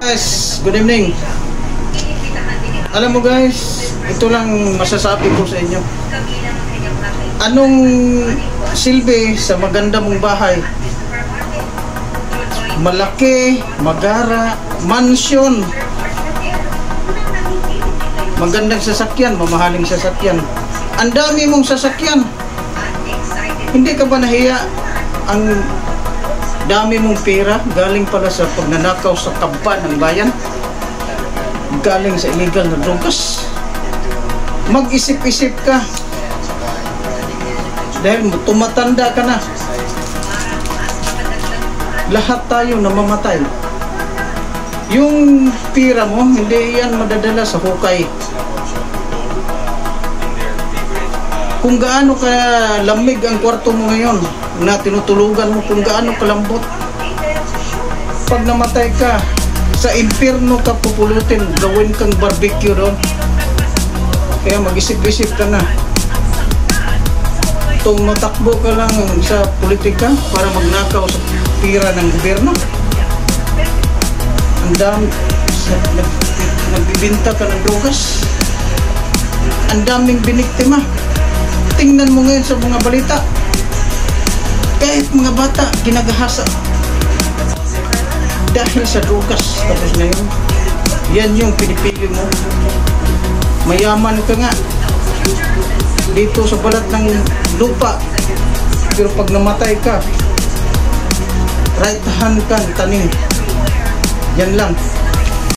Guys, good evening. Alam mo guys, ito lang masasabi ko sa inyo. Anong silbi sa maganda mong bahay? Malaki, magara, mansyon, magandang sasakyan, mamahaling sasakyan. Ang dami mong sasakyan. Hindi ka ba nahiya? Ang dami mong pera galing pala sa pagnanakaw sa kaban ng bayan, galing sa illegal na drogas. Mag-isip-isip ka, dahil tumatanda ka na. Lahat tayo namamatay. Yung pera mo, hindi yan madadala sa hukay. Kung gaano ka lamig ang kwarto mo ngayon na tinutulugan mo, kung gaano kalambot, pag namatay ka, sa impyerno ka pupulutin, gawin kang barbecue doon. Kaya mag-isip-isip ka na. Tumatakbo ka lang sa politika para magnakaw sa pira ng gobyerno. Ang dami, nagbibinta ka ng drogas. Ang daming biniktima. Tingnan mo ngayon sa mga balita, kahit mga bata ginagahasa dahil sa drogas. Tapos ngayon, yan yung pinipili mo. Mayaman ka nga dito sa balat ng lupa, pero pag namatay ka, right hand ka tanim. Yan lang.